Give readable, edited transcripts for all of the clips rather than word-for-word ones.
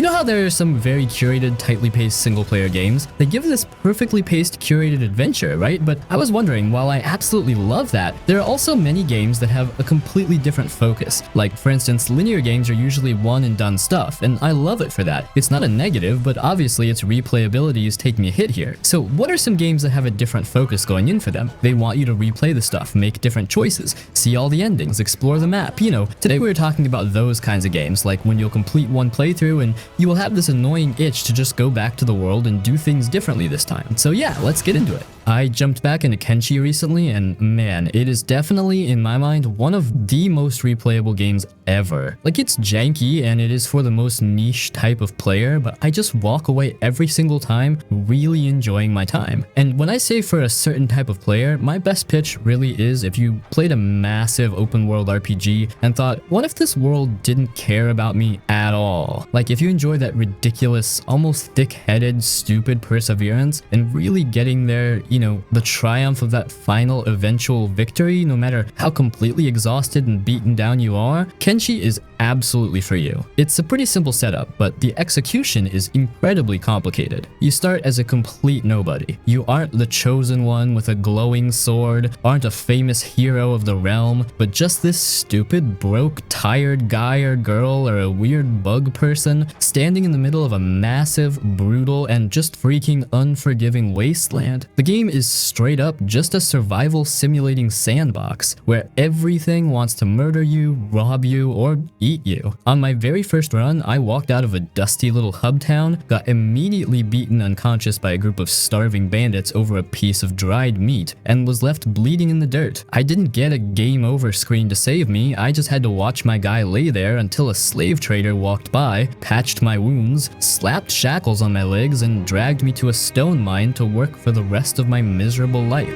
know how there are some very curated, tightly paced single-player games? They give this perfectly paced, curated adventure, right? But I was wondering, while I absolutely love that, there are also many games that have a completely different focus. Like, for instance, linear games are usually one-and-done stuff, and I love it for that. It's not a negative, but obviously its replayability is taking a hit here. So what are some games that have a different focus going in for them? They want you to replay the stuff, make different choices, see all the endings, explore the map. You know, today we were talking about those kinds of games, like when you'll complete one playthrough and you will have this annoying itch to just go back to the world and do things differently this time. So yeah, let's get into it. I jumped back into Kenshi recently, and man, it is definitely, in my mind, one of the most replayable games ever. Like, it's janky and it is for the most niche type of player, but I just walk away every single time really enjoying my time. And when I say for a certain type of player, my best pitch really is if you played a massive open world RPG and thought, what if this world didn't care about me at all? Like, if you enjoy that ridiculous, almost thick-headed, stupid perseverance and really getting there, you know, the triumph of that final eventual victory, no matter how completely exhausted and beaten down you are, Kenshi is absolutely for you. It's a pretty simple setup, but the execution is incredibly complicated. You start as a complete nobody. You aren't the chosen one with a glowing sword, aren't a famous hero of the realm, but just this stupid, broke, tired guy or girl or a weird bug person standing in the middle of a massive, brutal, and just freaking unforgiving wasteland. The game is straight up just a survival simulating sandbox where everything wants to murder you, rob you, or eat you. On my very first run, I walked out of a dusty little hub town, got immediately beaten unconscious by a group of starving bandits over a piece of dried meat, and was left bleeding in the dirt. I didn't get a game over screen to save me, I just had to watch my guy lay there until a slave trader walked by, patched my wounds, slapped shackles on my legs, and dragged me to a stone mine to work for the rest of my miserable life.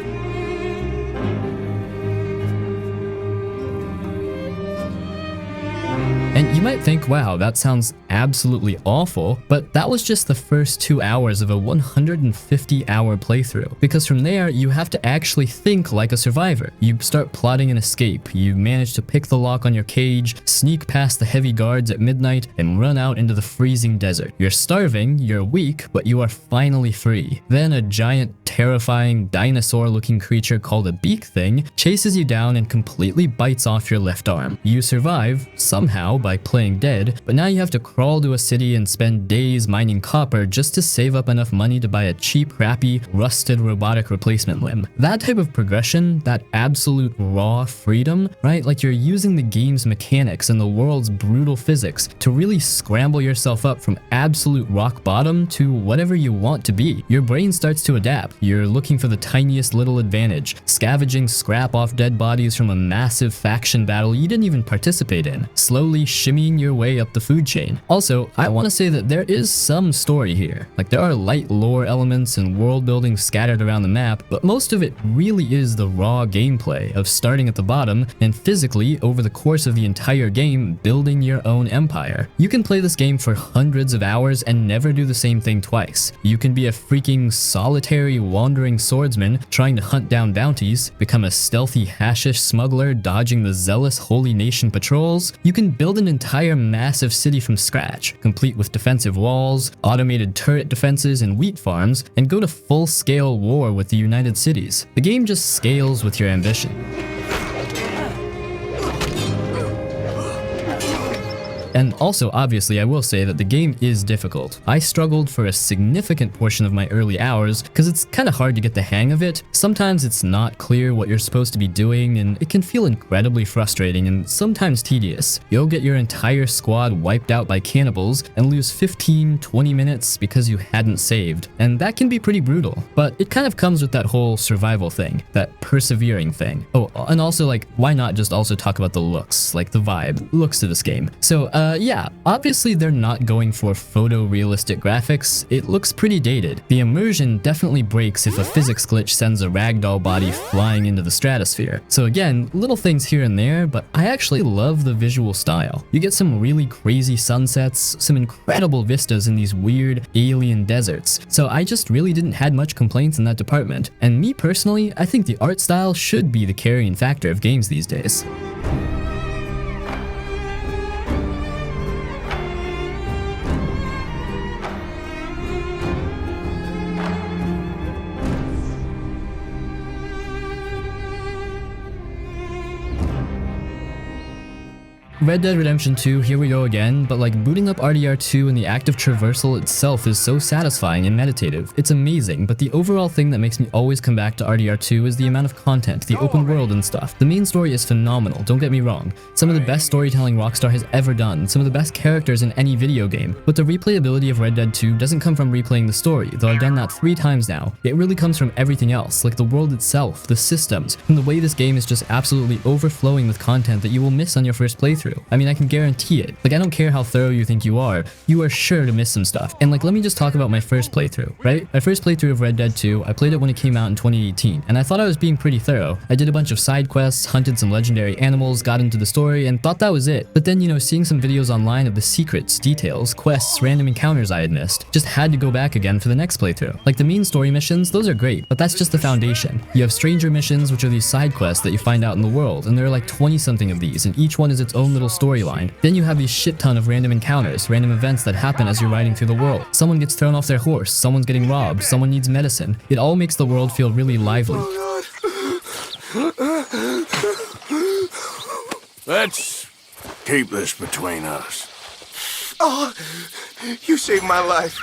And you might think, wow, that sounds absolutely awful, but that was just the first 2 hours of a 150-hour playthrough. Because from there, you have to actually think like a survivor. You start plotting an escape, you manage to pick the lock on your cage, sneak past the heavy guards at midnight, and run out into the freezing desert. You're starving, you're weak, but you are finally free. Then a giant, terrifying, dinosaur-looking creature called a beak thing chases you down and completely bites off your left arm. You survive, somehow, by playing dead, but now you have to crawl to a city and spend days mining copper just to save up enough money to buy a cheap, crappy, rusted robotic replacement limb. That type of progression, that absolute raw freedom, right? Like you're using the game's mechanics and the world's brutal physics to really scramble yourself up from absolute rock bottom to whatever you want to be. Your brain starts to adapt. You're looking for the tiniest little advantage, scavenging scrap off dead bodies from a massive faction battle you didn't even participate in, slowly shimmying your way up the food chain. Also, I want to say that there is some story here. Like, there are light lore elements and world building scattered around the map, but most of it really is the raw gameplay of starting at the bottom and physically, over the course of the entire game, building your own empire. You can play this game for hundreds of hours and never do the same thing twice. You can be a freaking solitary wandering swordsman trying to hunt down bounties, become a stealthy hashish smuggler dodging the zealous Holy Nation patrols. You can build an entire massive city from scratch, complete with defensive walls, automated turret defenses, and wheat farms, and go to full-scale war with the United Cities. The game just scales with your ambition. And also, obviously, I will say that the game is difficult. I struggled for a significant portion of my early hours because it's kind of hard to get the hang of it. Sometimes it's not clear what you're supposed to be doing, and it can feel incredibly frustrating and sometimes tedious. You'll get your entire squad wiped out by cannibals and lose 15-20 minutes because you hadn't saved, and that can be pretty brutal. But it kind of comes with that whole survival thing, that persevering thing. Oh, and also, like, why not just also talk about the looks, like the vibe, looks to this game. So, yeah, obviously they're not going for photorealistic graphics. It looks pretty dated. The immersion definitely breaks if a physics glitch sends a ragdoll body flying into the stratosphere. So again, little things here and there, but I actually love the visual style. You get some really crazy sunsets, some incredible vistas in these weird alien deserts. So I just really didn't have much complaints in that department. And me personally, I think the art style should be the carrying factor of games these days. Red Dead Redemption 2, here we go again, but like booting up RDR2 and the act of traversal itself is so satisfying and meditative. It's amazing, but the overall thing that makes me always come back to RDR2 is the amount of content, the open world and stuff. The main story is phenomenal, don't get me wrong. Some of the best storytelling Rockstar has ever done, some of the best characters in any video game, but the replayability of Red Dead 2 doesn't come from replaying the story, though I've done that 3 times now. It really comes from everything else, like the world itself, the systems, and the way this game is just absolutely overflowing with content that you will miss on your first playthrough. I mean, I can guarantee it. Like, I don't care how thorough you think you are sure to miss some stuff. And like, let me just talk about my first playthrough, right? My first playthrough of Red Dead 2, I played it when it came out in 2018, and I thought I was being pretty thorough. I did a bunch of side quests, hunted some legendary animals, got into the story, and thought that was it. But then, you know, seeing some videos online of the secrets, details, quests, random encounters I had missed, just had to go back again for the next playthrough. Like, the main story missions, those are great, but that's just the foundation. You have stranger missions, which are these side quests that you find out in the world, and there are like 20 something of these, and each one is its own little storyline. Then you have these shit ton of random encounters, random events that happen as you're riding through the world. Someone gets thrown off their horse, someone's getting robbed, someone needs medicine. It all makes the world feel really lively. Let's keep this between us. Oh, you saved my life.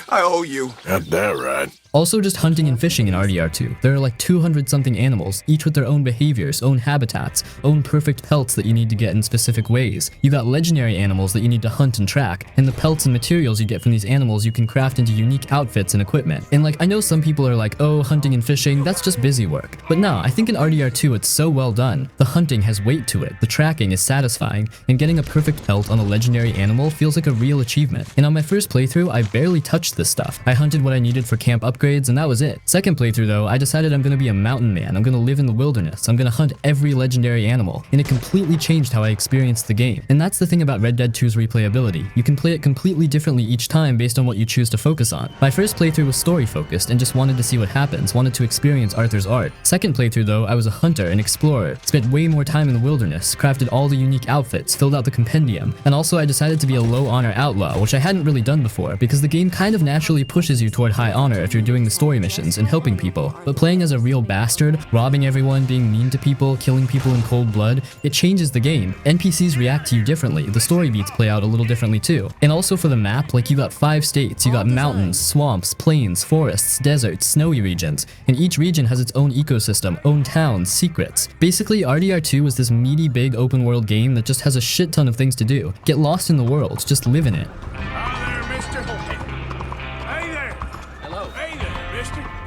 I owe you. Got that right. Also, just hunting and fishing in RDR2. There are like 200 something animals, each with their own behaviors, own habitats, own perfect pelts that you need to get in specific ways. You got legendary animals that you need to hunt and track, and the pelts and materials you get from these animals you can craft into unique outfits and equipment. And like, I know some people are like, oh, hunting and fishing, that's just busy work. But no, I think in RDR2 it's so well done. The hunting has weight to it, the tracking is satisfying, and getting a perfect pelt on a legendary animal feels like a real achievement. And on my first playthrough, I barely touched this stuff. I hunted what I needed for camp upgrades, and that was it. Second playthrough though, I decided I'm gonna be a mountain man. I'm gonna live in the wilderness. I'm gonna hunt every legendary animal, and it completely changed how I experienced the game. And that's the thing about Red Dead 2's replayability. You can play it completely differently each time based on what you choose to focus on. My first playthrough was story focused and just wanted to see what happens, wanted to experience Arthur's art. Second playthrough though, I was a hunter, an explorer, spent way more time in the wilderness, crafted all the unique outfits, filled out the compendium, and also I decided to be a low honor outlaw, which I hadn't really done before because the game kind of naturally pushes you toward high honor if you're doing the story missions and helping people. But playing as a real bastard, robbing everyone, being mean to people, killing people in cold blood, it changes the game. NPCs react to you differently, the story beats play out a little differently too. And also for the map, like you got 5 states, you got mountains, swamps, plains, forests, deserts, snowy regions, and each region has its own ecosystem, own towns, secrets. Basically, RDR2 is this meaty big open world game that just has a shit ton of things to do. Get lost in the world, just live in it.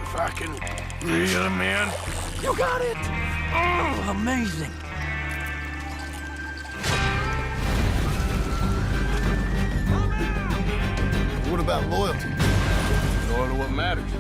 If I can reel him in. You got it. Oh, amazing. What about loyalty? Loyal to what matters.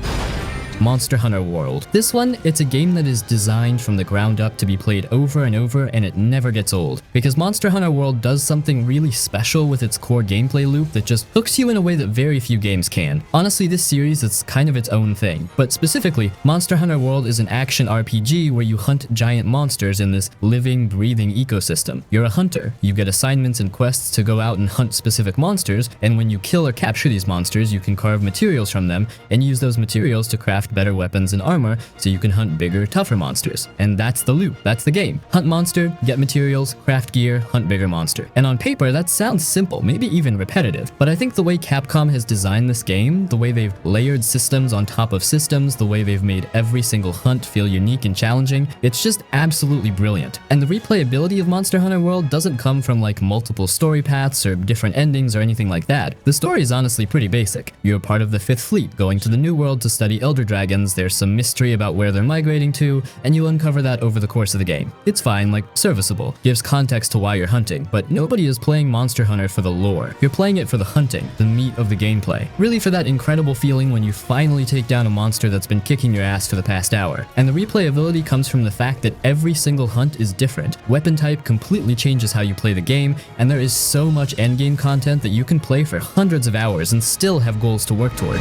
Monster Hunter World. This one, it's a game that is designed from the ground up to be played over and over, and it never gets old. Because Monster Hunter World does something really special with its core gameplay loop that just hooks you in a way that very few games can. Honestly, this series is kind of its own thing. But specifically, Monster Hunter World is an action RPG where you hunt giant monsters in this living, breathing ecosystem. You're a hunter. You get assignments and quests to go out and hunt specific monsters, and when you kill or capture these monsters, you can carve materials from them and use those materials to craft better weapons and armor so you can hunt bigger, tougher monsters. And that's the loop, that's the game. Hunt monster, get materials, craft gear, hunt bigger monster. And on paper, that sounds simple, maybe even repetitive, but I think the way Capcom has designed this game, the way they've layered systems on top of systems, the way they've made every single hunt feel unique and challenging, it's just absolutely brilliant. And the replayability of Monster Hunter World doesn't come from like multiple story paths or different endings or anything like that. The story is honestly pretty basic. You're part of the 5th Fleet going to the New World to study Elder Dragons. There's some mystery about where they're migrating to, and you uncover that over the course of the game. It's fine, like serviceable, gives context to why you're hunting, but nobody is playing Monster Hunter for the lore. You're playing it for the hunting, the meat of the gameplay. Really for that incredible feeling when you finally take down a monster that's been kicking your ass for the past hour. And the replayability comes from the fact that every single hunt is different. Weapon type completely changes how you play the game, and there is so much endgame content that you can play for hundreds of hours and still have goals to work toward.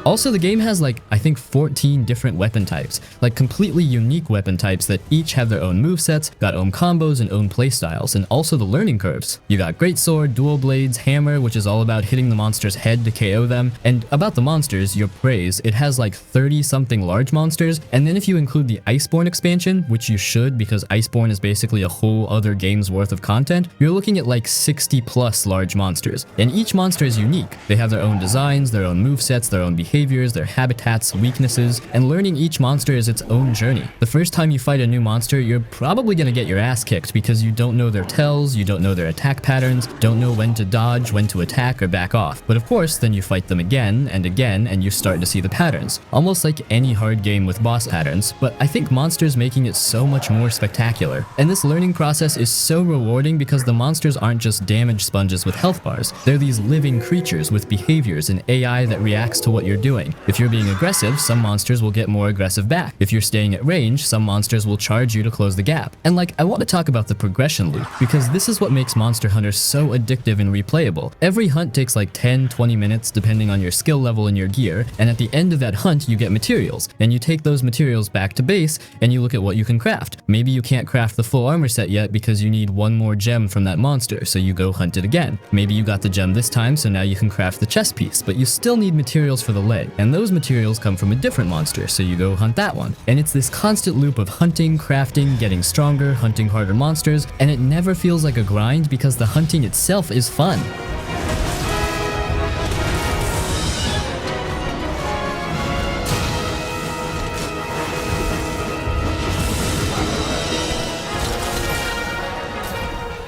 Also, the game has like, I think 14 different weapon types, like completely unique weapon types that each have their own movesets, got own combos and own playstyles, and also the learning curves. You got greatsword, dual blades, hammer, which is all about hitting the monster's head to KO them, and about the monsters, your praise, it has like 30 something large monsters, and then if you include the Iceborne expansion, which you should because Iceborne is basically a whole other game's worth of content, you're looking at like 60 plus large monsters, and each monster is unique. They have their own designs, their own movesets, their own behaviors, their habitats, weaknesses, and learning each monster is its own journey. The first time you fight a new monster, you're probably gonna get your ass kicked because you don't know their tells, you don't know their attack patterns, don't know when to dodge, when to attack or back off. But of course, then you fight them again, and you start to see the patterns. Almost like any hard game with boss patterns, but I think Monster's making it so much more spectacular. And this learning process is so rewarding because the monsters aren't just damage sponges with health bars. They're these living creatures with behaviors and AI that reacts to what you're doing. If you're being aggressive, some monsters will get more aggressive back. If you're staying at range, some monsters will charge you to close the gap. And like, I want to talk about the progression loop, because this is what makes Monster Hunter so addictive and replayable. Every hunt takes like 10-20 minutes depending on your skill level and your gear, and at the end of that hunt you get materials, and you take those materials back to base and you look at what you can craft. Maybe you can't craft the full armor set yet because you need one more gem from that monster, so you go hunt it again. Maybe you got the gem this time, so now you can craft the chest piece, but you still need materials for the leg, and those materials come from a different monster, so you go hunt that one. And it's this constant loop of hunting, crafting, getting stronger, hunting harder monsters, and it never feels like a grind because the hunting itself is fun.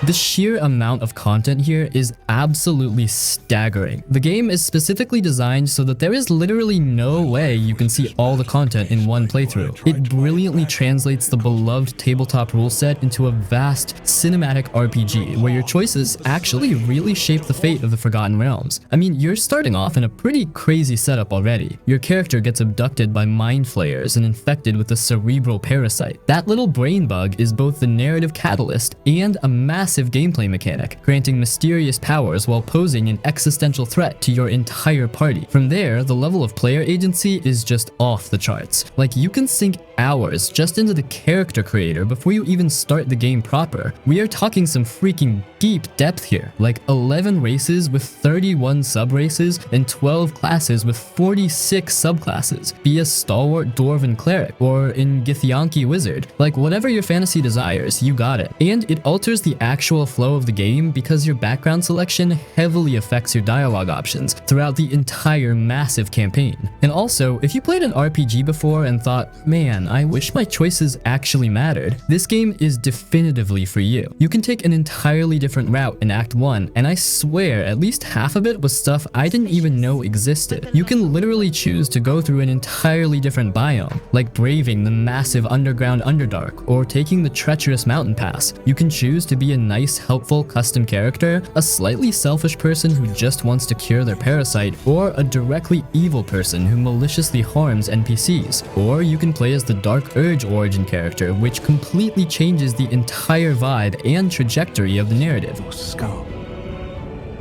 The sheer amount of content here is absolutely staggering. The game is specifically designed so that there is literally no way you can see all the content in one playthrough. It brilliantly translates the beloved tabletop rule set into a vast cinematic RPG where your choices actually really shape the fate of the Forgotten Realms. I mean, you're starting off in a pretty crazy setup already. Your character gets abducted by mind flayers and infected with a cerebral parasite. That little brain bug is both the narrative catalyst and a massive gameplay mechanic, granting mysterious powers while posing an existential threat to your entire party. From there, the level of player agency is just off the charts. Like, you can sink hours just into the character creator before you even start the game proper. We are talking some freaking deep depth here, like 11 races with 31 sub-races and 12 classes with 46 subclasses. Be a stalwart dwarven cleric or in Githyanki wizard. Like, whatever your fantasy desires, you got it. And it alters the actual flow of the game because your background selection heavily affects your dialogue options throughout the entire massive campaign. And also, if you played an RPG before and thought, man, I wish my choices actually mattered, this game is definitively for you. You can take an entirely different route in Act 1, and I swear at least half of it was stuff I didn't even know existed. You can literally choose to go through an entirely different biome, like braving the massive underground Underdark or taking the treacherous mountain pass. You can choose to be a nice, helpful, custom character, a slightly selfish person who just wants to cure their parasite, or a directly evil person who maliciously harms NPCs. Or you can play as the Dark Urge origin character, which completely changes the entire vibe and trajectory of the narrative. Your skull,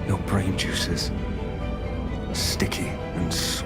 your brain juices, sticky and sweet.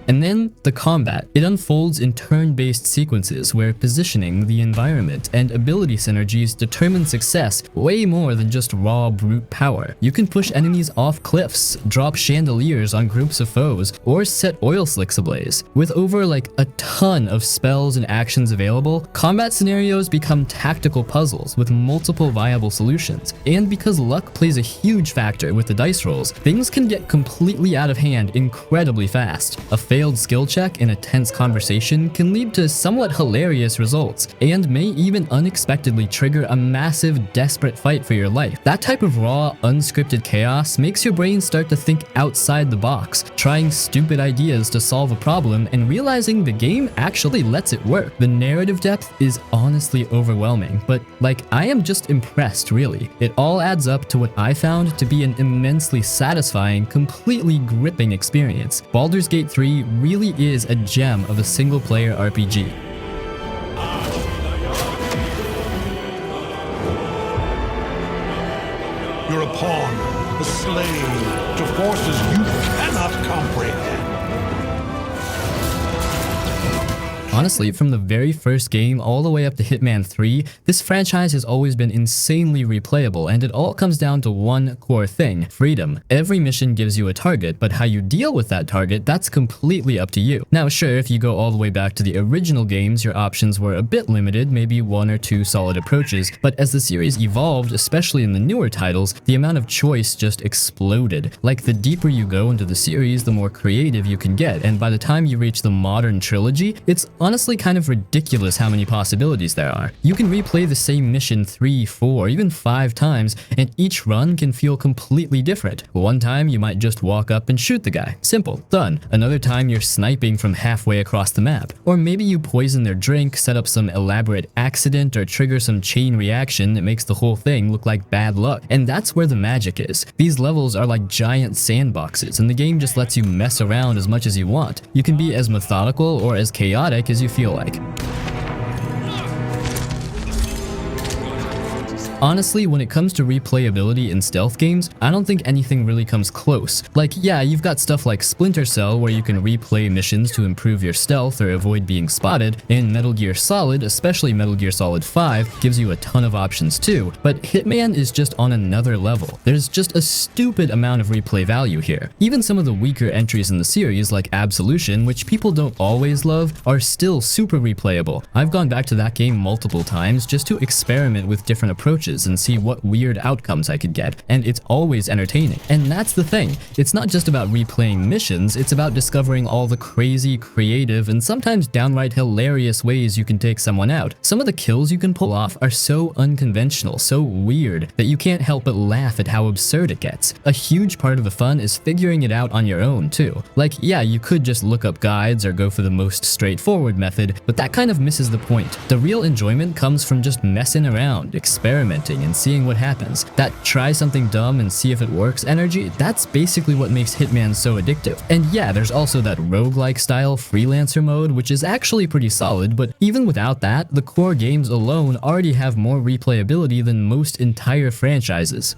And then the combat. It unfolds in turn-based sequences where positioning, the environment, and ability synergies determine success way more than just raw brute power. You can push enemies off cliffs, drop chandeliers on groups of foes, or set oil slicks ablaze. With over like a ton of spells and actions available, combat scenarios become tactical puzzles with multiple viable solutions. And because luck plays a huge factor with the dice rolls, things can get completely out of hand incredibly fast. A failed skill check in a tense conversation can lead to somewhat hilarious results, and may even unexpectedly trigger a massive, desperate fight for your life. That type of raw, unscripted chaos makes your brain start to think outside the box, trying stupid ideas to solve a problem and realizing the game actually lets it work. The narrative depth is honestly overwhelming, but like, I am just impressed, really. It all adds up to what I found to be an immensely satisfying, completely gripping experience. Baldur's Gate 3 really is a gem of a single-player RPG. You're a pawn, a slave to forces you cannot comprehend. Honestly, from the very first game all the way up to Hitman 3, this franchise has always been insanely replayable, and it all comes down to one core thing: freedom. Every mission gives you a target, but how you deal with that target, that's completely up to you. Now sure, if you go all the way back to the original games, your options were a bit limited, maybe 1 or 2 solid approaches, but as the series evolved, especially in the newer titles, the amount of choice just exploded. Like, the deeper you go into the series, the more creative you can get, and by the time you reach the modern trilogy, it's honestly kind of ridiculous how many possibilities there are. You can replay the same mission 3, 4, even 5 times, and each run can feel completely different. One time you might just walk up and shoot the guy. Simple. Done. Another time you're sniping from halfway across the map. Or maybe you poison their drink, set up some elaborate accident, or trigger some chain reaction that makes the whole thing look like bad luck. And that's where the magic is. These levels are like giant sandboxes, and the game just lets you mess around as much as you want. You can be as methodical or as chaotic as you feel like. Honestly, when it comes to replayability in stealth games, I don't think anything really comes close. Like, yeah, you've got stuff like Splinter Cell where you can replay missions to improve your stealth or avoid being spotted, and Metal Gear Solid, especially Metal Gear Solid 5, gives you a ton of options too, but Hitman is just on another level. There's just a stupid amount of replay value here. Even some of the weaker entries in the series, like Absolution, which people don't always love, are still super replayable. I've gone back to that game multiple times just to experiment with different approaches and see what weird outcomes I could get, and it's always entertaining. And that's the thing, it's not just about replaying missions, it's about discovering all the crazy, creative, and sometimes downright hilarious ways you can take someone out. Some of the kills you can pull off are so unconventional, so weird, that you can't help but laugh at how absurd it gets. A huge part of the fun is figuring it out on your own too. Like, yeah, you could just look up guides or go for the most straightforward method, but that kind of misses the point. The real enjoyment comes from just messing around, experimenting, and seeing what happens. That try something dumb and see if it works energy, that's basically what makes Hitman so addictive. And yeah, there's also that roguelike style freelancer mode, which is actually pretty solid, but even without that, the core games alone already have more replayability than most entire franchises.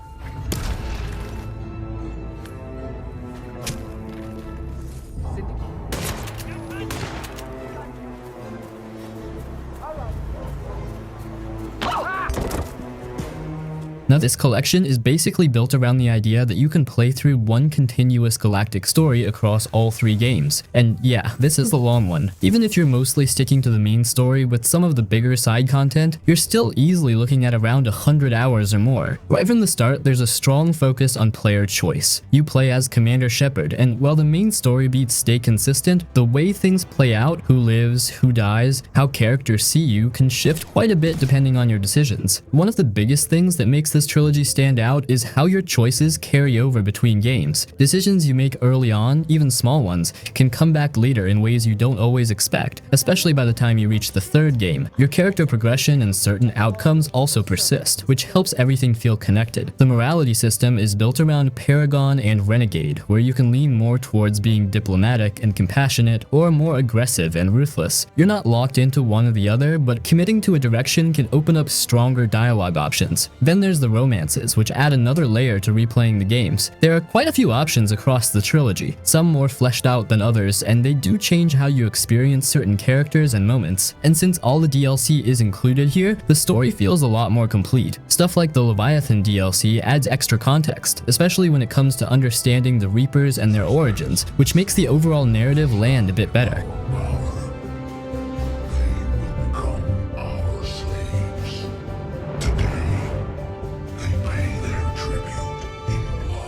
Now, this collection is basically built around the idea that you can play through one continuous galactic story across all 3 games. And yeah, this is the long one. Even if you're mostly sticking to the main story with some of the bigger side content, you're still easily looking at around 100 hours or more. Right from the start, there's a strong focus on player choice. You play as Commander Shepard, and while the main story beats stay consistent, the way things play out, who lives, who dies, how characters see you, can shift quite a bit depending on your decisions. One of the biggest things that makes this trilogy stand out is how your choices carry over between games. Decisions you make early on, even small ones, can come back later in ways you don't always expect, especially by the time you reach the 3rd game. Your character progression and certain outcomes also persist, which helps everything feel connected. The morality system is built around Paragon and Renegade, where you can lean more towards being diplomatic and compassionate, or more aggressive and ruthless. You're not locked into one or the other, but committing to a direction can open up stronger dialogue options. Then there's the romances, which add another layer to replaying the games. There are quite a few options across the trilogy, some more fleshed out than others, and they do change how you experience certain characters and moments. And since all the DLC is included here, the story feels a lot more complete. Stuff like the Leviathan DLC adds extra context, especially when it comes to understanding the Reapers and their origins, which makes the overall narrative land a bit better.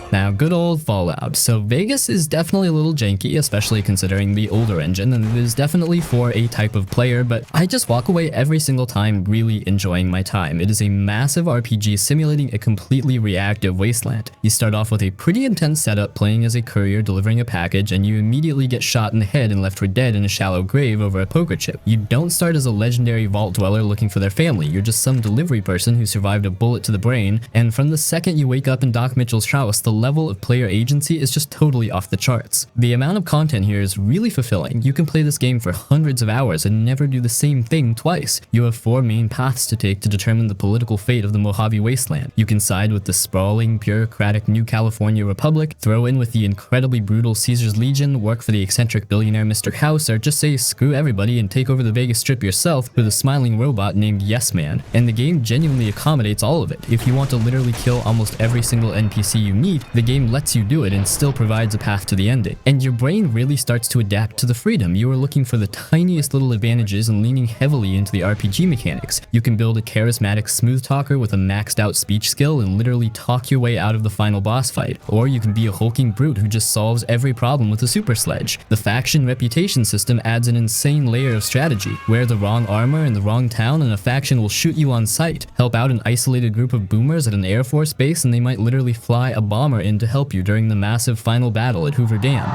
Now, good old Fallout. So Vegas is definitely a little janky, especially considering the older engine, and it is definitely for a type of player, but I just walk away every single time really enjoying my time. It is a massive RPG simulating a completely reactive wasteland. You start off with a pretty intense setup playing as a courier delivering a package, and you immediately get shot in the head and left for dead in a shallow grave over a poker chip. You don't start as a legendary vault dweller looking for their family, you're just some delivery person who survived a bullet to the brain, and from the second you wake up in Doc Mitchell's house, the level of player agency is just totally off the charts. The amount of content here is really fulfilling. You can play this game for hundreds of hours and never do the same thing twice. You have 4 main paths to take to determine the political fate of the Mojave Wasteland. You can side with the sprawling, bureaucratic New California Republic, throw in with the incredibly brutal Caesar's Legion, work for the eccentric billionaire Mr. House, or just say screw everybody and take over the Vegas Strip yourself with a smiling robot named Yes Man. And the game genuinely accommodates all of it. If you want to literally kill almost every single NPC you meet, the game lets you do it and still provides a path to the ending. And your brain really starts to adapt to the freedom. You are looking for the tiniest little advantages and leaning heavily into the RPG mechanics. You can build a charismatic smooth talker with a maxed out speech skill and literally talk your way out of the final boss fight. Or you can be a hulking brute who just solves every problem with a super sledge. The faction reputation system adds an insane layer of strategy. Wear the wrong armor in the wrong town and a faction will shoot you on sight. Help out an isolated group of boomers at an Air Force base and they might literally fly a bomber in to help you during the massive final battle at Hoover Dam.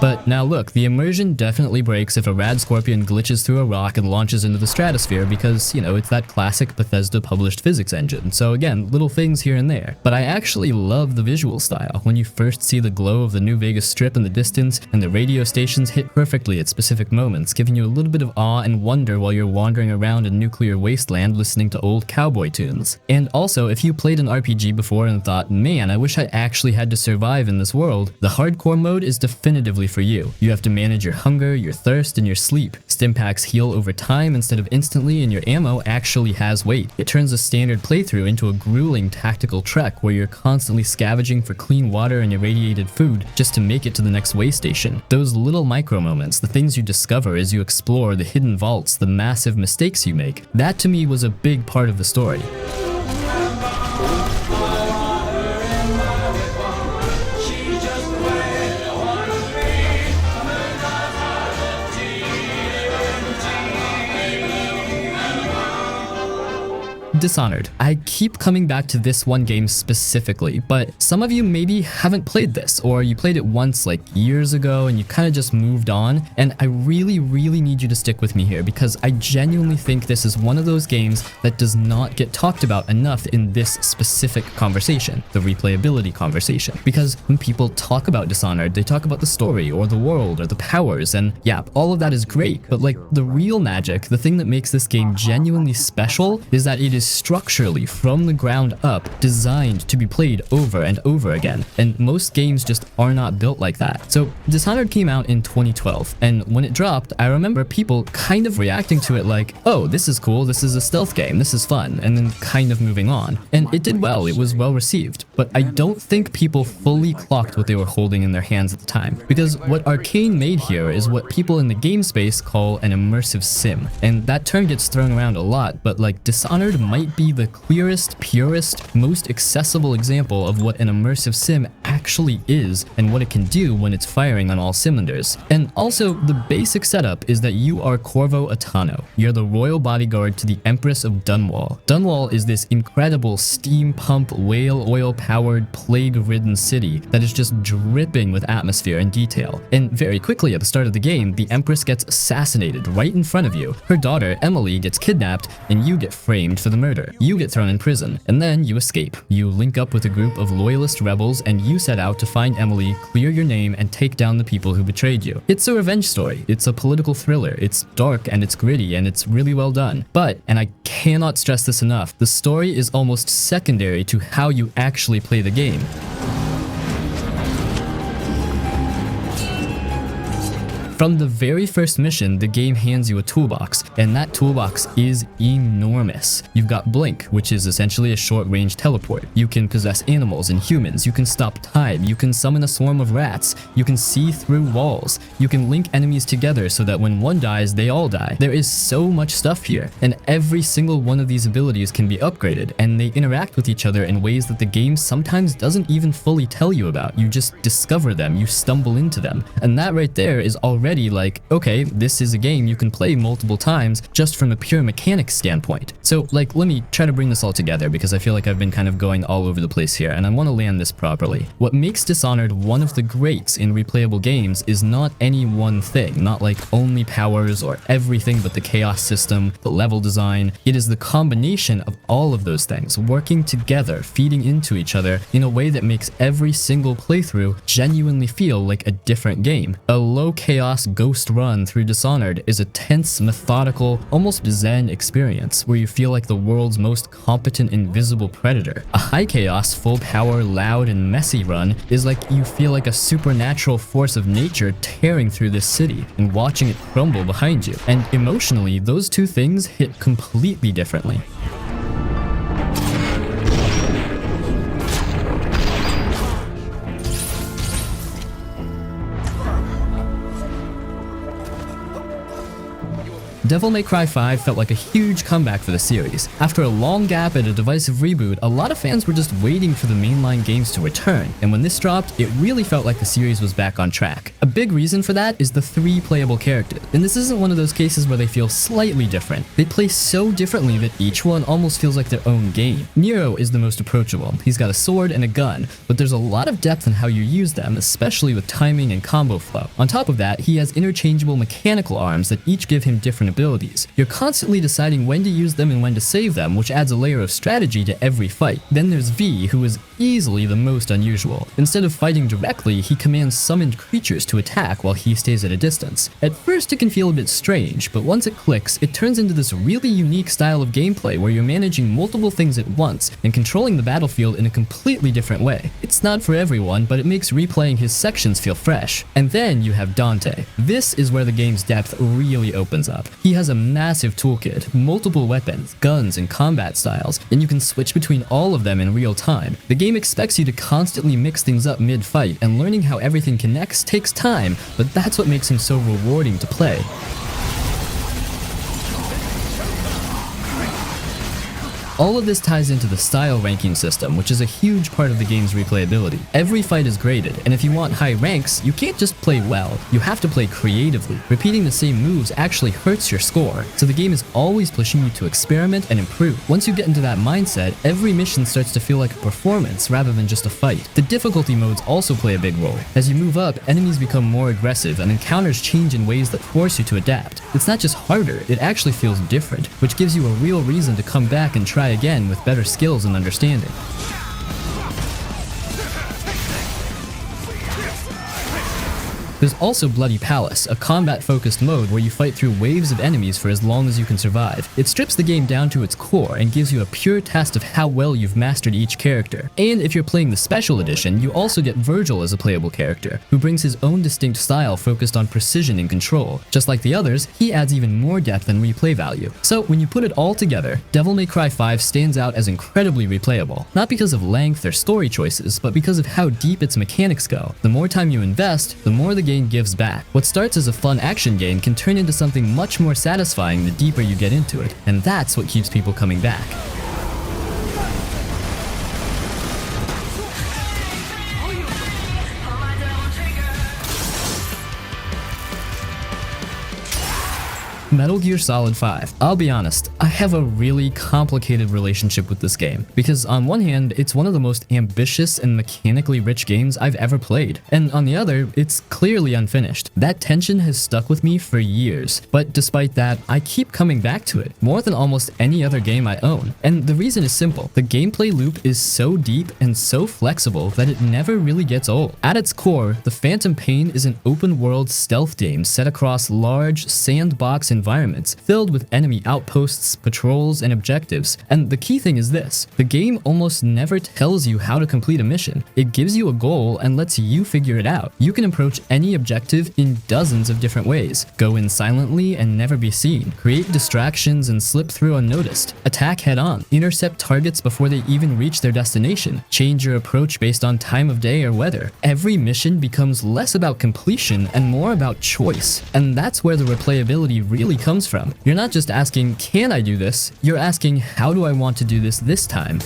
But now look, the immersion definitely breaks if a rad scorpion glitches through a rock and launches into the stratosphere because, you know, it's that classic Bethesda published physics engine. So again, little things here and there. But I actually love the visual style. When you first see the glow of the New Vegas Strip in the distance and the radio stations hit perfectly at specific moments, giving you a little bit of awe and wonder while you're wandering around a nuclear wasteland listening to old cowboy tunes. And also, if you played an RPG before and thought, man, I wish I actually had to survive in this world, the hardcore mode is definitively for you. You have to manage your hunger, your thirst, and your sleep. Stim packs heal over time instead of instantly, and your ammo actually has weight. It turns a standard playthrough into a grueling tactical trek where you're constantly scavenging for clean water and irradiated food just to make it to the next way station. Those little micro moments, the things you discover as you explore the hidden vaults, the massive mistakes you make, that to me was a big part of the story. Dishonored. I keep coming back to this one game specifically, but some of you maybe haven't played this, or you played it once like years ago and you kind of just moved on, and I really need you to stick with me here because I genuinely think this is one of those games that does not get talked about enough in this specific conversation, the replayability conversation. Because when people talk about Dishonored, they talk about the story or the world or the powers, and yeah, all of that is great, but like the real magic, the thing that makes this game genuinely special is that it is structurally from the ground up designed to be played over and over again, and most games just are not built like that. So Dishonored came out in 2012, and when it dropped, I remember people kind of reacting to it like, oh, this is cool, this is a stealth game, this is fun, and then kind of moving on. And it did well, it was well received, but I don't think people fully clocked what they were holding in their hands at the time, because what Arcane made here is what people in the game space call an immersive sim, and that term gets thrown around a lot, but like Dishonored might be the clearest, purest, most accessible example of what an immersive sim actually is and what it can do when it's firing on all cylinders. And also, the basic setup is that you are Corvo Attano. You're the royal bodyguard to the Empress of Dunwall. Dunwall is this incredible steam pump, whale oil-powered, plague-ridden city that is just dripping with atmosphere and detail. And very quickly at the start of the game, the Empress gets assassinated right in front of you. Her daughter, Emily, gets kidnapped, and you get framed for the murder. You get thrown in prison, and then you escape. You link up with a group of loyalist rebels, and you set out to find Emily, clear your name, and take down the people who betrayed you. It's a revenge story. It's a political thriller. It's dark, and it's gritty, and it's really well done. But, and I cannot stress this enough, the story is almost secondary to how you actually play the game. From the very first mission, the game hands you a toolbox, and that toolbox is enormous. You've got Blink, which is essentially a short-range teleport. You can possess animals and humans, you can stop time, you can summon a swarm of rats, you can see through walls, you can link enemies together so that when one dies, they all die. There is so much stuff here, and every single one of these abilities can be upgraded, and they interact with each other in ways that the game sometimes doesn't even fully tell you about. You just discover them, you stumble into them, and that right there is already already like, okay, this is a game you can play multiple times just from a pure mechanics standpoint. So like, let me try to bring this all together because I feel like I've been kind of going all over the place here and I want to land this properly. What makes Dishonored one of the greats in replayable games is not any one thing, not like only powers or everything but the chaos system, the level design. It is the combination of all of those things working together, feeding into each other in a way that makes every single playthrough genuinely feel like a different game. A low chaos ghost run through Dishonored is a tense, methodical, almost zen experience where you feel like the world's most competent invisible predator. A high chaos, full power, loud and messy run is like you feel like a supernatural force of nature tearing through this city and watching it crumble behind you. And emotionally, those two things hit completely differently. Devil May Cry 5 felt like a huge comeback for the series. After a long gap and a divisive reboot, a lot of fans were just waiting for the mainline games to return, and when this dropped, it really felt like the series was back on track. A big reason for that is the 3 playable characters, and this isn't one of those cases where they feel slightly different. They play so differently that each one almost feels like their own game. Nero is the most approachable. He's got a sword and a gun, but there's a lot of depth in how you use them, especially with timing and combo flow. On top of that, he has interchangeable mechanical arms that each give him different abilities. You're constantly deciding when to use them and when to save them, which adds a layer of strategy to every fight. Then there's V, who is easily the most unusual. Instead of fighting directly, he commands summoned creatures to attack while he stays at a distance. At first it can feel a bit strange, but once it clicks, it turns into this really unique style of gameplay where you're managing multiple things at once and controlling the battlefield in a completely different way. It's not for everyone, but it makes replaying his sections feel fresh. And then you have Dante. This is where the game's depth really opens up. He has a massive toolkit, multiple weapons, guns, and combat styles, and you can switch between all of them in real time. The game expects you to constantly mix things up mid-fight, and learning how everything connects takes time, but that's what makes him so rewarding to play. All of this ties into the style ranking system, which is a huge part of the game's replayability. Every fight is graded, and if you want high ranks, you can't just play well, you have to play creatively. Repeating the same moves actually hurts your score, so the game is always pushing you to experiment and improve. Once you get into that mindset, every mission starts to feel like a performance rather than just a fight. The difficulty modes also play a big role. As you move up, enemies become more aggressive and encounters change in ways that force you to adapt. It's not just harder, it actually feels different, which gives you a real reason to come back and try again with better skills and understanding. There's also Bloody Palace, a combat-focused mode where you fight through waves of enemies for as long as you can survive. It strips the game down to its core and gives you a pure test of how well you've mastered each character. And if you're playing the special edition, you also get Virgil as a playable character, who brings his own distinct style focused on precision and control. Just like the others, he adds even more depth and replay value. So when you put it all together, Devil May Cry 5 stands out as incredibly replayable, not because of length or story choices, but because of how deep its mechanics go. The more time you invest, the more the game gives back. What starts as a fun action game can turn into something much more satisfying the deeper you get into it, and that's what keeps people coming back. Metal Gear Solid 5. I'll be honest, I have a really complicated relationship with this game, because on one hand, it's one of the most ambitious and mechanically rich games I've ever played, and on the other, it's clearly unfinished. That tension has stuck with me for years, but despite that, I keep coming back to it, more than almost any other game I own. And the reason is simple. The gameplay loop is so deep and so flexible that it never really gets old. At its core, The Phantom Pain is an open-world stealth game set across large, sandbox environments filled with enemy outposts, patrols, and objectives. And the key thing is this: the game almost never tells you how to complete a mission. It gives you a goal and lets you figure it out. You can approach any objective in dozens of different ways. Go in silently and never be seen. Create distractions and slip through unnoticed. Attack head-on. Intercept targets before they even reach their destination. Change your approach based on time of day or weather. Every mission becomes less about completion and more about choice. And that's where the replayability really comes from. You're not just asking, can I do this? You're asking, how do I want to do this time?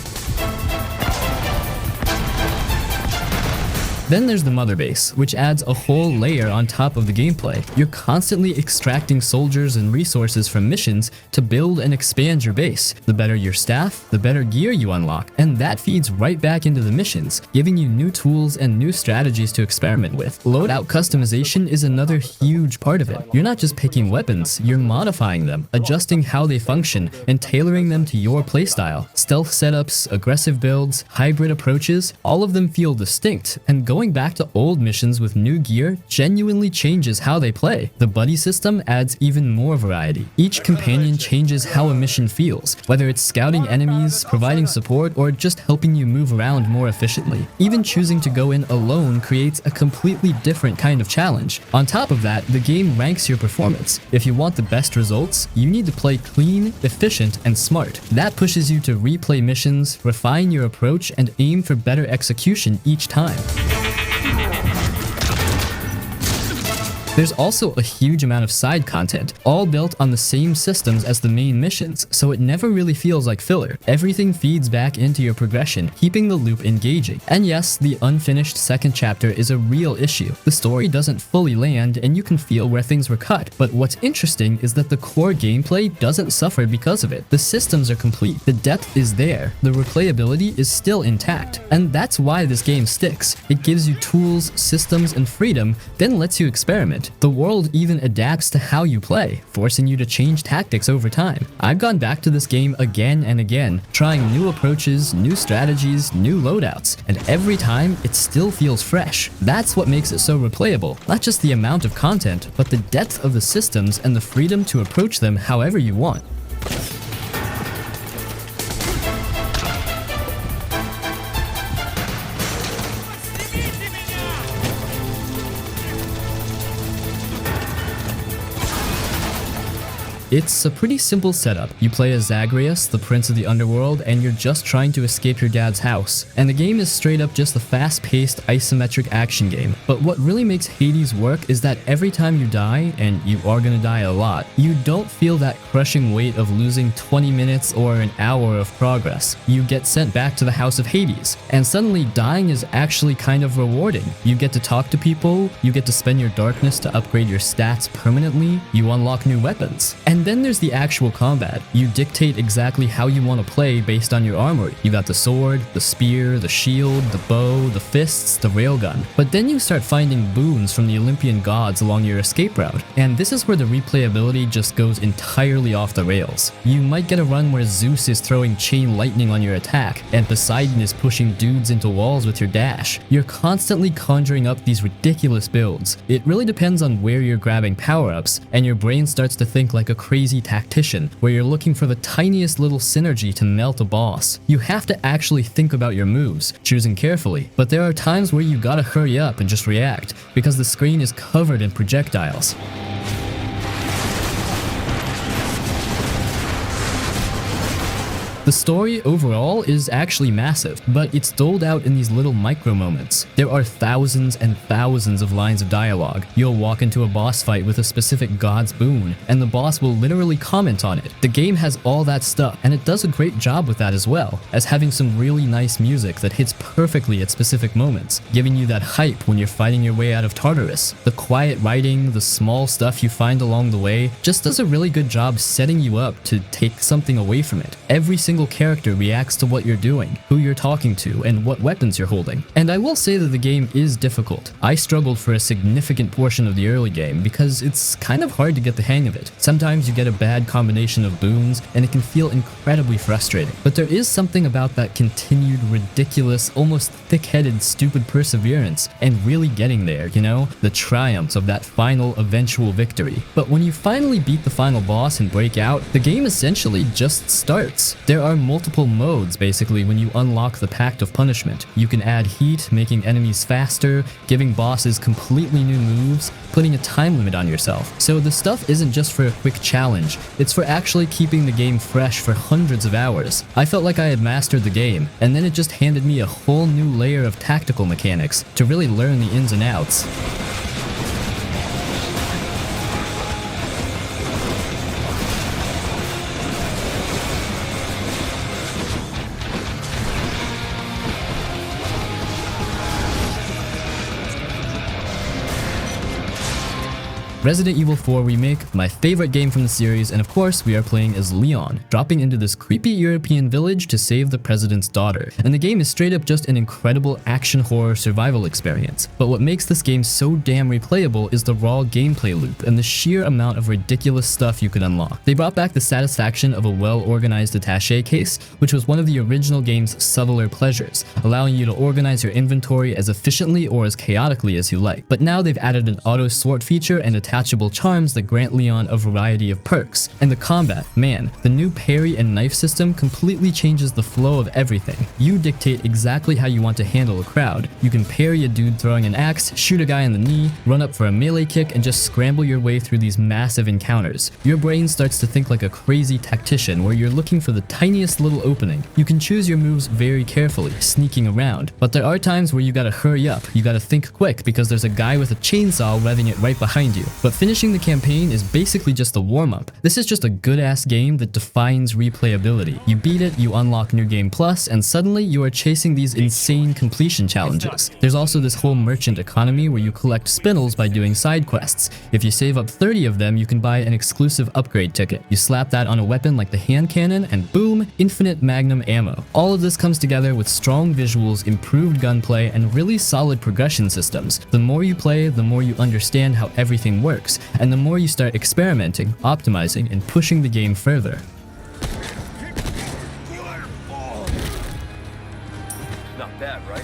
Then there's the Mother Base, which adds a whole layer on top of the gameplay. You're constantly extracting soldiers and resources from missions to build and expand your base. The better your staff, the better gear you unlock, and that feeds right back into the missions, giving you new tools and new strategies to experiment with. Loadout customization is another huge part of it. You're not just picking weapons, you're modifying them, adjusting how they function, and tailoring them to your playstyle. Stealth setups, aggressive builds, hybrid approaches, all of them feel distinct, and going back to old missions with new gear genuinely changes how they play. The buddy system adds even more variety. Each companion changes how a mission feels, whether it's scouting enemies, providing support, or just helping you move around more efficiently. Even choosing to go in alone creates a completely different kind of challenge. On top of that, the game ranks your performance. If you want the best results, you need to play clean, efficient, and smart. That pushes you to replay missions, refine your approach, and aim for better execution each time. There's also a huge amount of side content, all built on the same systems as the main missions, so it never really feels like filler. Everything feeds back into your progression, keeping the loop engaging. And yes, the unfinished second chapter is a real issue. The story doesn't fully land, and you can feel where things were cut. But what's interesting is that the core gameplay doesn't suffer because of it. The systems are complete, the depth is there, the replayability is still intact. And that's why this game sticks. It gives you tools, systems, and freedom, then lets you experiment. The world even adapts to how you play, forcing you to change tactics over time. I've gone back to this game again and again, trying new approaches, new strategies, new loadouts, and every time it still feels fresh. That's what makes it so replayable. Not just the amount of content, but the depth of the systems and the freedom to approach them however you want. It's a pretty simple setup. You play as Zagreus, the prince of the underworld, and you're just trying to escape your dad's house. And the game is straight up just a fast-paced isometric action game. But what really makes Hades work is that every time you die, and you are gonna die a lot, you don't feel that crushing weight of losing 20 minutes or an hour of progress. You get sent back to the House of Hades, and suddenly dying is actually kind of rewarding. You get to talk to people, you get to spend your darkness to upgrade your stats permanently, you unlock new weapons. And then there's the actual combat. You dictate exactly how you want to play based on your armory. You got the sword, the spear, the shield, the bow, the fists, the railgun. But then you start finding boons from the Olympian gods along your escape route. And this is where the replayability just goes entirely off the rails. You might get a run where Zeus is throwing chain lightning on your attack, and Poseidon is pushing dudes into walls with your dash. You're constantly conjuring up these ridiculous builds. It really depends on where you're grabbing power-ups, and your brain starts to think like a crazy tactician, where you're looking for the tiniest little synergy to melt a boss. You have to actually think about your moves, choosing carefully, but there are times where you gotta hurry up and just react, because the screen is covered in projectiles. The story overall is actually massive, but it's doled out in these little micro moments. There are thousands and thousands of lines of dialogue. You'll walk into a boss fight with a specific god's boon, and the boss will literally comment on it. The game has all that stuff, and it does a great job with that as well, as having some really nice music that hits perfectly at specific moments, giving you that hype when you're fighting your way out of Tartarus. The quiet writing, the small stuff you find along the way, just does a really good job setting you up to take something away from it. Every single character reacts to what you're doing, who you're talking to, and what weapons you're holding. And I will say that the game is difficult. I struggled for a significant portion of the early game because it's kind of hard to get the hang of it. Sometimes you get a bad combination of boons, and it can feel incredibly frustrating. But there is something about that continued, ridiculous, almost thick-headed, stupid perseverance, and really getting there, you know? The triumphs of that final, eventual victory. But when you finally beat the final boss and break out, the game essentially just starts. There are multiple modes basically when you unlock the Pact of Punishment. You can add heat, making enemies faster, giving bosses completely new moves, putting a time limit on yourself. So the stuff isn't just for a quick challenge, it's for actually keeping the game fresh for hundreds of hours. I felt like I had mastered the game, and then it just handed me a whole new layer of tactical mechanics to really learn the ins and outs. Resident Evil 4 Remake, my favorite game from the series, and of course we are playing as Leon, dropping into this creepy European village to save the president's daughter. And the game is straight up just an incredible action horror survival experience. But what makes this game so damn replayable is the raw gameplay loop and the sheer amount of ridiculous stuff you can unlock. They brought back the satisfaction of a well-organized attaché case, which was one of the original game's subtler pleasures, allowing you to organize your inventory as efficiently or as chaotically as you like. But now they've added an auto sort feature and attachable charms that grant Leon a variety of perks. And the combat, man, the new parry and knife system completely changes the flow of everything. You dictate exactly how you want to handle a crowd. You can parry a dude throwing an axe, shoot a guy in the knee, run up for a melee kick, and just scramble your way through these massive encounters. Your brain starts to think like a crazy tactician where you're looking for the tiniest little opening. You can choose your moves very carefully, sneaking around, but there are times where you gotta hurry up, you gotta think quick because there's a guy with a chainsaw revving it right behind you. But finishing the campaign is basically just a warm-up. This is just a good-ass game that defines replayability. You beat it, you unlock New Game Plus, and suddenly you are chasing these insane completion challenges. There's also this whole merchant economy where you collect spinels by doing side quests. If you save up 30 of them, you can buy an exclusive upgrade ticket. You slap that on a weapon like the hand cannon, and boom, infinite magnum ammo. All of this comes together with strong visuals, improved gunplay, and really solid progression systems. The more you play, the more you understand how everything works, and the more you start experimenting, optimizing, and pushing the game further. Not bad, right?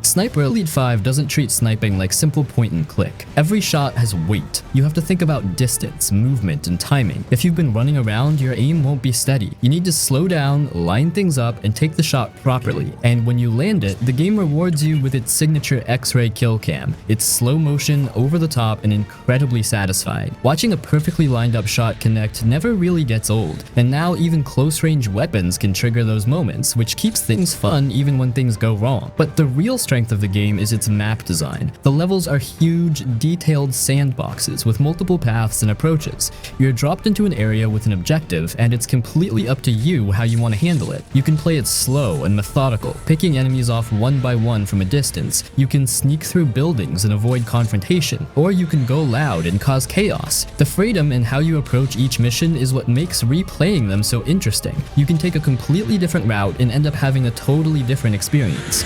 Sniper Elite 5 doesn't treat sniping like simple point and click. Every shot has weight. You have to think about distance, movement, and timing. If you've been running around, your aim won't be steady. You need to slow down, line things up, and take the shot properly. And when you land it, the game rewards you with its signature X-ray kill cam. It's slow motion, over the top, and incredibly satisfying. Watching a perfectly lined up shot connect never really gets old. And now even close-range weapons can trigger those moments, which keeps things fun even when things go wrong. But the real strength of the game is its map design. The levels are huge, detailed sandboxes with multiple paths and approaches. You're dropped into an area with an objective, and it's completely up to you how you want to handle it. You can play it slow and methodical, picking enemies off one by one from a distance. You can sneak through buildings and avoid confrontation, or you can go loud and cause chaos. The freedom in how you approach each mission is what makes replaying them so interesting. You can take a completely different route and end up having a totally different experience.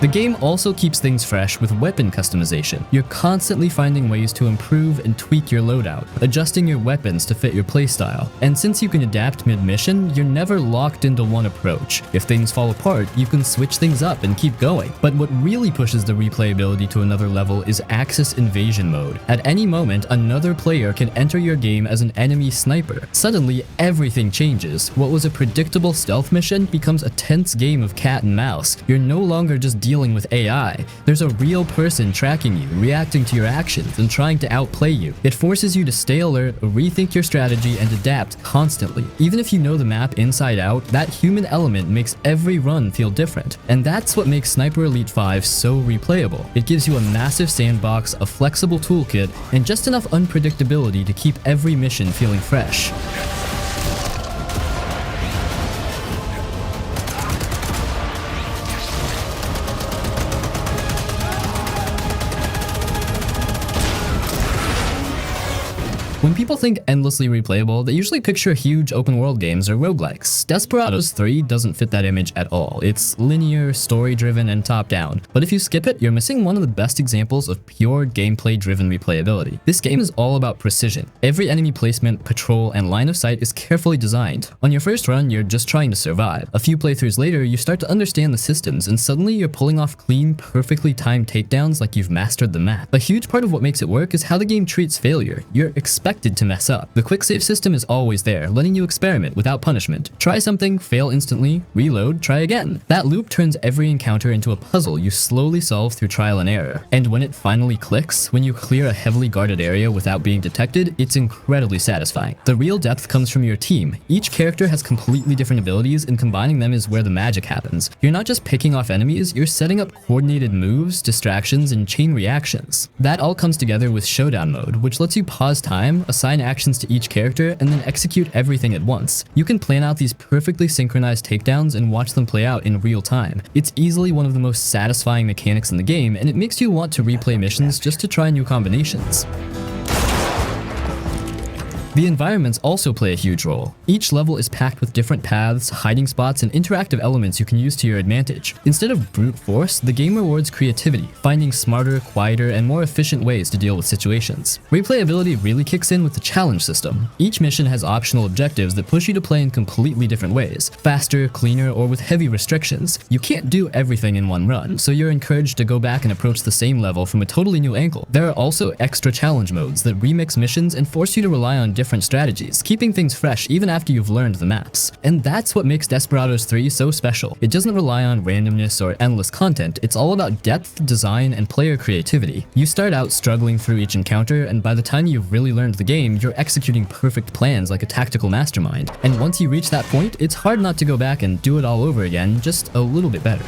The game also keeps things fresh with weapon customization. You're constantly finding ways to improve and tweak your loadout, adjusting your weapons to fit your playstyle. And since you can adapt mid-mission, you're never locked into one approach. If things fall apart, you can switch things up and keep going. But what really pushes the replayability to another level is Axis Invasion mode. At any moment, another player can enter your game as an enemy sniper. Suddenly, everything changes. What was a predictable stealth mission becomes a tense game of cat and mouse. You're no longer just dealing with AI. There's a real person tracking you, reacting to your actions, and trying to outplay you. It forces you to stay alert, rethink your strategy, and adapt constantly. Even if you know the map inside out, that human element makes every run feel different. And that's what makes Sniper Elite 5 so replayable. It gives you a massive sandbox, a flexible toolkit, and just enough unpredictability to keep every mission feeling fresh. When people think endlessly replayable, they usually picture huge open-world games or roguelikes. Desperados 3 doesn't fit that image at all. It's linear, story-driven, and top-down. But if you skip it, you're missing one of the best examples of pure gameplay-driven replayability. This game is all about precision. Every enemy placement, patrol, and line of sight is carefully designed. On your first run, you're just trying to survive. A few playthroughs later, you start to understand the systems, and suddenly you're pulling off clean, perfectly timed takedowns like you've mastered the map. A huge part of what makes it work is how the game treats failure. You're expected to mess up. The quick save system is always there, letting you experiment without punishment. Try something, fail instantly, reload, try again. That loop turns every encounter into a puzzle you slowly solve through trial and error. And when it finally clicks, when you clear a heavily guarded area without being detected, it's incredibly satisfying. The real depth comes from your team. Each character has completely different abilities, and combining them is where the magic happens. You're not just picking off enemies, you're setting up coordinated moves, distractions, and chain reactions. That all comes together with Showdown mode, which lets you pause time, assign actions to each character, and then execute everything at once. You can plan out these perfectly synchronized takedowns and watch them play out in real time. It's easily one of the most satisfying mechanics in the game, and it makes you want to replay missions just to try new combinations. The environments also play a huge role. Each level is packed with different paths, hiding spots, and interactive elements you can use to your advantage. Instead of brute force, the game rewards creativity, finding smarter, quieter, and more efficient ways to deal with situations. Replayability really kicks in with the challenge system. Each mission has optional objectives that push you to play in completely different ways, faster, cleaner, or with heavy restrictions. You can't do everything in one run, so you're encouraged to go back and approach the same level from a totally new angle. There are also extra challenge modes that remix missions and force you to rely on different strategies, keeping things fresh even after you've learned the maps. And that's what makes Desperados 3 so special. It doesn't rely on randomness or endless content, it's all about depth, design, and player creativity. You start out struggling through each encounter, and by the time you've really learned the game, you're executing perfect plans like a tactical mastermind. And once you reach that point, it's hard not to go back and do it all over again, just a little bit better.